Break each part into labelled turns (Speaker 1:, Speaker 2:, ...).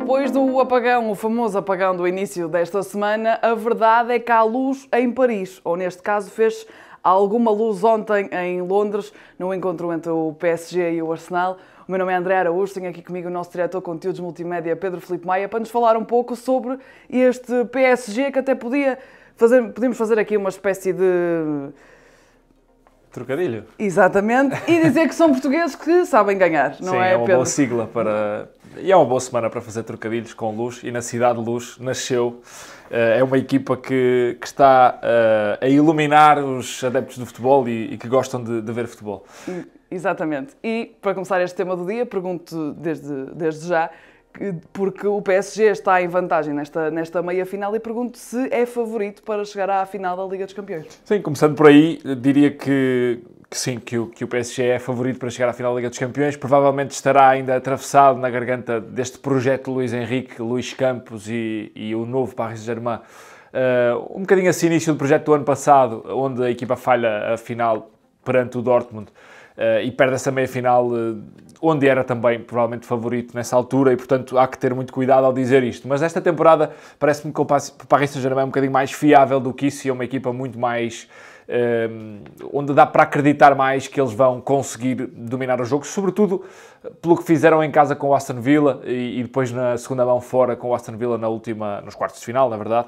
Speaker 1: Depois do apagão, o famoso apagão do início desta semana, a verdade é que há luz em Paris, ou neste caso fez alguma luz ontem em Londres, no encontro entre o PSG e o Arsenal. O meu nome é André Araújo, tenho aqui comigo o nosso diretor de conteúdos multimédia, Pedro Filipe Maia, para nos falar um pouco sobre este PSG, que até podíamos fazer aqui uma espécie de...
Speaker 2: Trocadilho.
Speaker 1: Exatamente, e dizer que são portugueses que sabem ganhar, não
Speaker 2: Sim,
Speaker 1: é,
Speaker 2: é uma
Speaker 1: Pedro?
Speaker 2: boa sigla para... E é uma boa semana para fazer trocadilhos com Luz, e na cidade de Luz nasceu. É uma equipa que está a iluminar os adeptos do futebol e que gostam de ver futebol.
Speaker 1: Exatamente. E para começar este tema do dia, pergunto desde já, porque o PSG está em vantagem nesta meia-final, e pergunto se é favorito para chegar à final da Liga dos Campeões.
Speaker 2: Sim, começando por aí, diria que sim, que o PSG é favorito para chegar à final da Liga dos Campeões. Provavelmente estará ainda atravessado na garganta deste projeto Luís Henrique, Luís Campos e o novo Paris Saint-Germain. Um bocadinho assim, início do projeto do ano passado, onde a equipa falha a final perante o Dortmund. E perde essa meia-final, onde era também provavelmente favorito nessa altura, e portanto há que ter muito cuidado ao dizer isto. Mas esta temporada parece-me que o Paris Saint-Germain é um bocadinho mais fiável do que isso, e é uma equipa muito mais... onde dá para acreditar mais que eles vão conseguir dominar o jogo, sobretudo pelo que fizeram em casa com o Aston Villa e depois na segunda mão fora com o Aston Villa nos quartos de final, na verdade,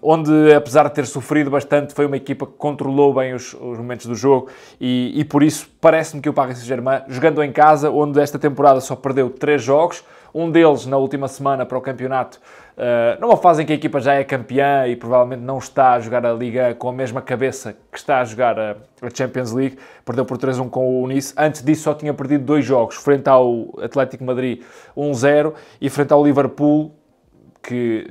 Speaker 2: onde, apesar de ter sofrido bastante, foi uma equipa que controlou bem os momentos do jogo, e por isso parece-me que o Paris Saint-Germain, jogando em casa, onde esta temporada só perdeu 3 jogos, um deles na última semana para o campeonato, numa fase em que a equipa já é campeã e provavelmente não está a jogar a Liga com a mesma cabeça que está a jogar a Champions League, perdeu por 3-1 com o Nice. Antes disso só tinha perdido 2 jogos, frente ao Atlético Madrid 1-0 e frente ao Liverpool, que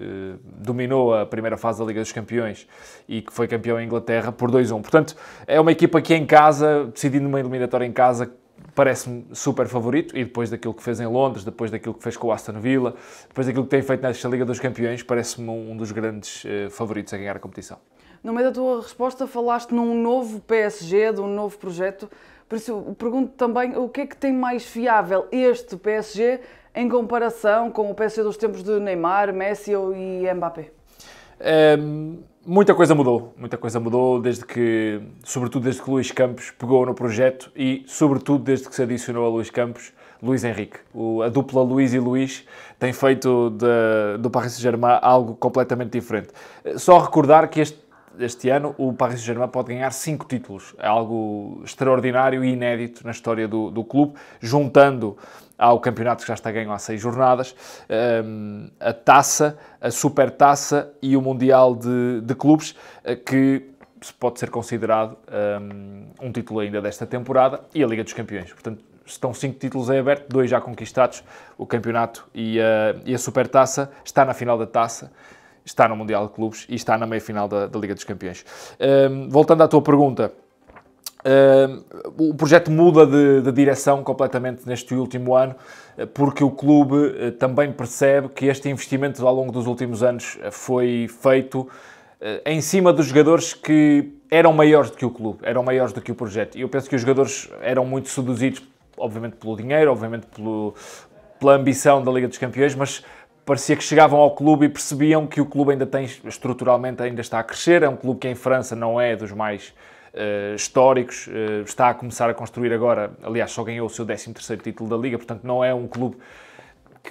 Speaker 2: dominou a primeira fase da Liga dos Campeões e que foi campeão em Inglaterra, por 2-1. Portanto, é uma equipa que em casa, decidindo uma eliminatória em casa, parece-me super favorito, e depois daquilo que fez em Londres, depois daquilo que fez com o Aston Villa, depois daquilo que tem feito nesta Liga dos Campeões, parece-me um dos grandes favoritos a ganhar a competição.
Speaker 1: No meio da tua resposta falaste num novo PSG, de um novo projeto, por isso eu pergunto também o que é que tem mais fiável este PSG em comparação com o PSG dos tempos de Neymar, Messi e Mbappé?
Speaker 2: Muita coisa mudou sobretudo desde que Luís Campos pegou no projeto e sobretudo desde que se adicionou a Luís Campos, Luís Henrique. A dupla Luís e Luís tem feito do Paris Saint-Germain algo completamente diferente. Só recordar que este ano o Paris Saint-Germain pode ganhar 5 títulos, é algo extraordinário e inédito na história do clube, juntando ao campeonato que já está ganho há 6 jornadas, a taça, a supertaça e o Mundial de Clubes, que pode ser considerado um título ainda desta temporada, e a Liga dos Campeões. Portanto, estão 5 títulos em aberto, 2 já conquistados, o campeonato e a supertaça. Está na final da taça, está no Mundial de Clubes e está na meia-final da Liga dos Campeões. Voltando à tua pergunta, o projeto muda de direção completamente neste último ano, porque o clube também percebe que este investimento ao longo dos últimos anos foi feito em cima dos jogadores que eram maiores do que o clube, eram maiores do que o projeto. E eu penso que os jogadores eram muito seduzidos, obviamente pelo dinheiro, obviamente pela ambição da Liga dos Campeões, mas parecia que chegavam ao clube e percebiam que o clube estruturalmente ainda está a crescer. É um clube que em França não é dos mais históricos, está a começar a construir agora, aliás, só ganhou o seu 13º título da Liga, portanto não é um clube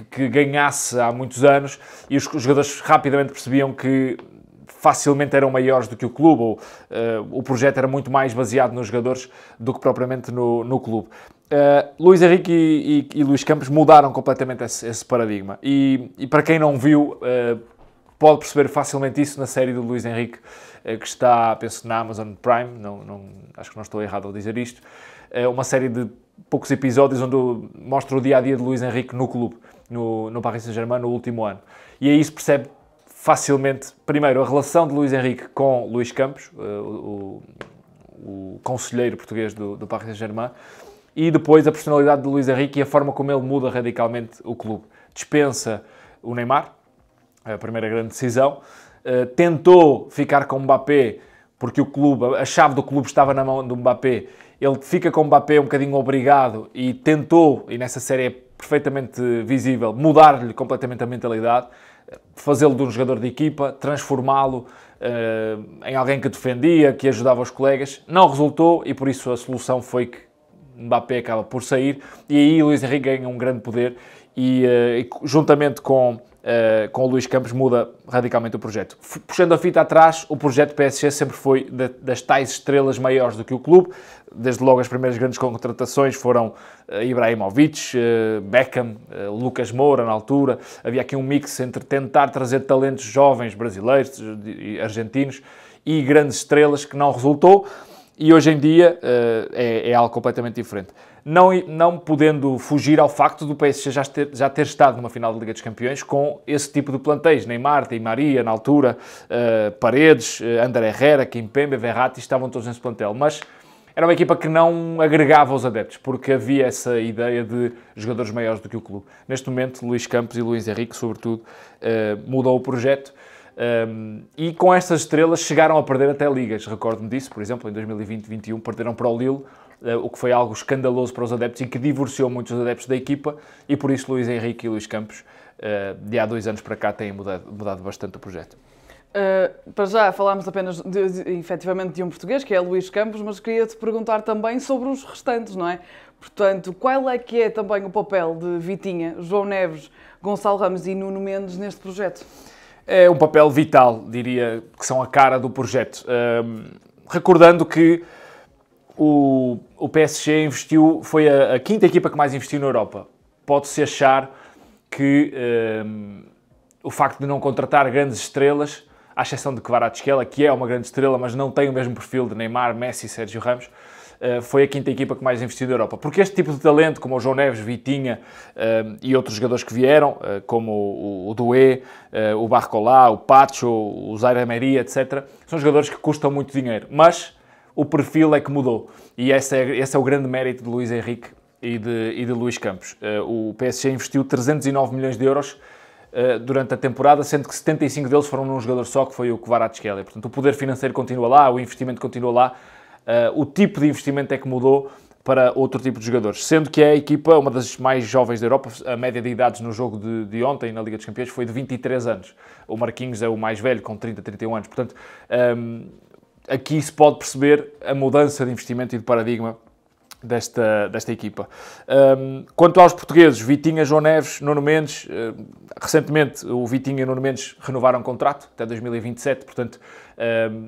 Speaker 2: que ganhasse há muitos anos, e os jogadores rapidamente percebiam que facilmente eram maiores do que o clube, ou o projeto era muito mais baseado nos jogadores do que propriamente no clube. Luís Henrique e Luís Campos mudaram completamente esse paradigma, e para quem não viu, pode perceber facilmente isso na série do Luís Henrique, que está, penso, na Amazon Prime, acho que não estou errado ao dizer isto, uma série de poucos episódios onde mostra o dia-a-dia de Luís Henrique no clube, no Paris Saint-Germain, no último ano. E aí se percebe facilmente, primeiro, a relação de Luís Henrique com Luís Campos, o conselheiro português do Paris Saint-Germain, e depois a personalidade de Luís Henrique e a forma como ele muda radicalmente o clube. Dispensa o Neymar, a primeira grande decisão, tentou ficar com o Mbappé, porque a chave do clube estava na mão do Mbappé. ele fica com o Mbappé um bocadinho obrigado e tentou, e nessa série é perfeitamente visível, mudar-lhe completamente a mentalidade, fazê-lo de um jogador de equipa, transformá-lo em alguém que defendia, que ajudava os colegas. Não resultou e por isso a solução foi que Mbappé acaba por sair e aí Luís Henrique ganha um grande poder e juntamente com o Luís Campos muda radicalmente o projeto. Puxando a fita atrás, o projeto PSG sempre foi das tais estrelas maiores do que o clube. Desde logo as primeiras grandes contratações foram Ibrahimovic, Beckham, Lucas Moura na altura. Havia aqui um mix entre tentar trazer talentos jovens brasileiros e argentinos e grandes estrelas que não resultou. E hoje em dia é algo completamente diferente. Não podendo fugir ao facto do PSG já ter estado numa final da Liga dos Campeões com esse tipo de plantéis. Neymar, Di Maria, na altura, Paredes, Ander Herrera, Kimpembe, Verratti, estavam todos nesse plantel. Mas era uma equipa que não agregava os adeptos, porque havia essa ideia de jogadores maiores do que o clube. Neste momento, Luís Campos e Luís Henrique, sobretudo, mudou o projeto. E com estas estrelas chegaram a perder até ligas. Recordo-me disso, por exemplo, em 2020-21 perderam para o Lille, o que foi algo escandaloso para os adeptos e que divorciou muitos adeptos da equipa e por isso Luís Henrique e Luís Campos de há 2 anos para cá têm mudado bastante o projeto.
Speaker 1: Para já falámos apenas efetivamente de um português, que é Luís Campos, mas queria-te perguntar também sobre os restantes, não é? Portanto, qual é que é também o papel de Vitinha, João Neves, Gonçalo Ramos e Nuno Mendes neste projeto?
Speaker 2: É um papel vital, diria, que são a cara do projeto. Recordando que o PSG investiu, foi a quinta equipa que mais investiu na Europa. Pode-se achar que o facto de não contratar grandes estrelas, à exceção de Kvaratskhelia, que é uma grande estrela, mas não tem o mesmo perfil de Neymar, Messi e Sérgio Ramos, foi a quinta equipa que mais investiu na Europa. Porque este tipo de talento, como o João Neves, Vitinha e outros jogadores que vieram, como o Doué, o Barcola, o Pacho, o Zaire Emery, etc., são jogadores que custam muito dinheiro. Mas o perfil é que mudou. E esse é o grande mérito de Luís Henrique e de Luís Campos. O PSG investiu 309 milhões de euros durante a temporada, sendo que 75 deles foram num jogador só, que foi o Kvaratskhelia. Portanto, o poder financeiro continua lá, o investimento continua lá. O tipo de investimento é que mudou para outro tipo de jogadores. Sendo que a equipa, uma das mais jovens da Europa, a média de idades no jogo de ontem, na Liga dos Campeões, foi de 23 anos. O Marquinhos é o mais velho, com 30, 31 anos. Portanto, aqui se pode perceber a mudança de investimento e de paradigma desta equipa. Quanto aos portugueses, Vitinha, João Neves, Nuno Mendes, recentemente o Vitinha e o Nuno Mendes renovaram o contrato até 2027, portanto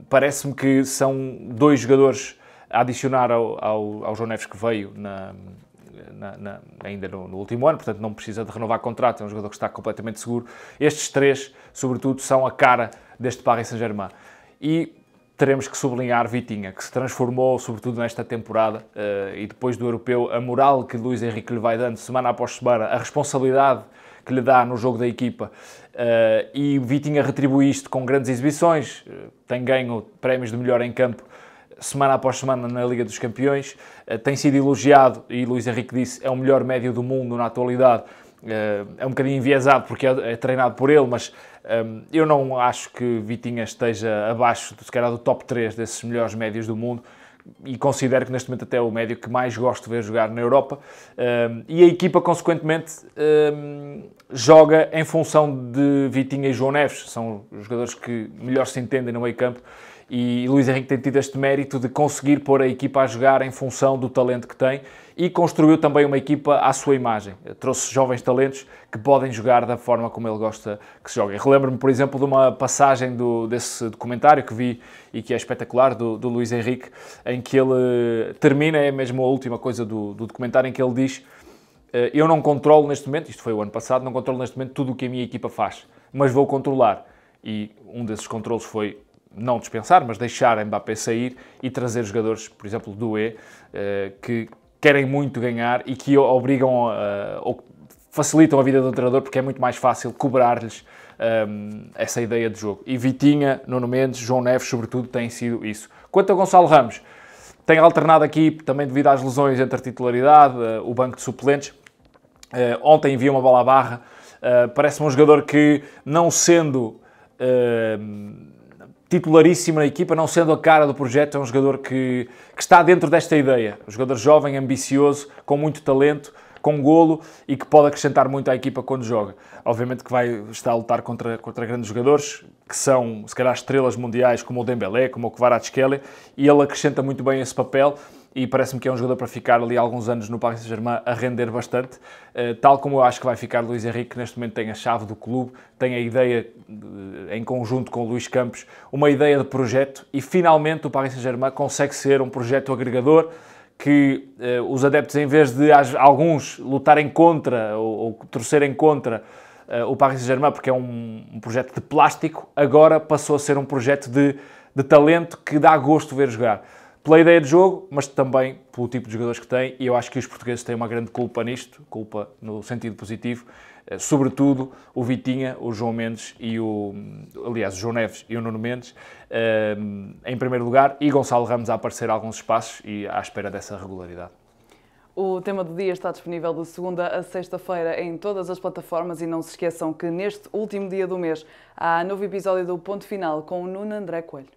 Speaker 2: parece-me que são 2 jogadores a adicionar ao João Neves que veio ainda no último ano, portanto não precisa de renovar contrato, é um jogador que está completamente seguro. Estes 3, sobretudo, são a cara deste Paris Saint-Germain. E teremos que sublinhar Vitinha, que se transformou, sobretudo nesta temporada, e depois do Europeu, a moral que Luís Henrique lhe vai dando semana após semana, a responsabilidade que lhe dá no jogo da equipa, e Vitinha retribui isto com grandes exibições, tem ganho prémios de melhor em campo semana após semana na Liga dos Campeões, tem sido elogiado, e Luís Henrique disse, é o melhor médio do mundo na atualidade. É um bocadinho enviesado porque é treinado por ele, mas eu não acho que Vitinha esteja abaixo, se calhar, do top 3 desses melhores médios do mundo e considero que neste momento até é o médio que mais gosto de ver jogar na Europa. E a equipa, consequentemente, joga em função de Vitinha e João Neves, são os jogadores que melhor se entendem no meio campo. E Luís Henrique tem tido este mérito de conseguir pôr a equipa a jogar em função do talento que tem e construiu também uma equipa à sua imagem. Trouxe jovens talentos que podem jogar da forma como ele gosta que se joguem. Relembro-me, por exemplo, de uma passagem desse documentário que vi e que é espetacular, do Luís Henrique, em que ele termina, é mesmo a última coisa do documentário, em que ele diz: eu não controlo neste momento, isto foi o ano passado, não controlo neste momento tudo o que a minha equipa faz, mas vou controlar. E um desses controlos foi não dispensar, mas deixar Mbappé sair e trazer jogadores, por exemplo, Doué, que querem muito ganhar e que obrigam ou facilitam a vida do treinador, porque é muito mais fácil cobrar-lhes essa ideia de jogo. E Vitinha, Nuno Mendes, João Neves, sobretudo, têm sido isso. Quanto a Gonçalo Ramos, tem alternado aqui, também devido às lesões, entre a titularidade, o banco de suplentes. Ontem enviou uma bola à barra. Parece-me um jogador que, não sendo titularíssimo na equipa, não sendo a cara do projeto, é um jogador que está dentro desta ideia. Um jogador jovem, ambicioso, com muito talento, com golo e que pode acrescentar muito à equipa quando joga. Obviamente que vai estar a lutar contra grandes jogadores, que são, se calhar, estrelas mundiais, como o Dembélé, como o Kvaratskhelia, e ele acrescenta muito bem esse papel e parece-me que é um jogador para ficar ali alguns anos no Paris Saint-Germain a render bastante, tal como eu acho que vai ficar Luís Henrique, que neste momento tem a chave do clube, tem a ideia, em conjunto com o Luís Campos, uma ideia de projeto e finalmente o Paris Saint-Germain consegue ser um projeto agregador que os adeptos, em vez de alguns lutarem contra ou torcerem contra o Paris Saint-Germain, porque é um projeto de plástico, agora passou a ser um projeto de talento que dá gosto de ver jogar. Pela ideia de jogo, mas também pelo tipo de jogadores que tem, e eu acho que os portugueses têm uma grande culpa nisto, culpa no sentido positivo, sobretudo o Vitinha, o João Mendes e o João Neves e o Nuno Mendes, em primeiro lugar, e Gonçalo Ramos a aparecer em alguns espaços e à espera dessa regularidade.
Speaker 1: O tema do dia está disponível de segunda a sexta-feira em todas as plataformas e não se esqueçam que neste último dia do mês há novo episódio do Ponto Final com o Nuno André Coelho.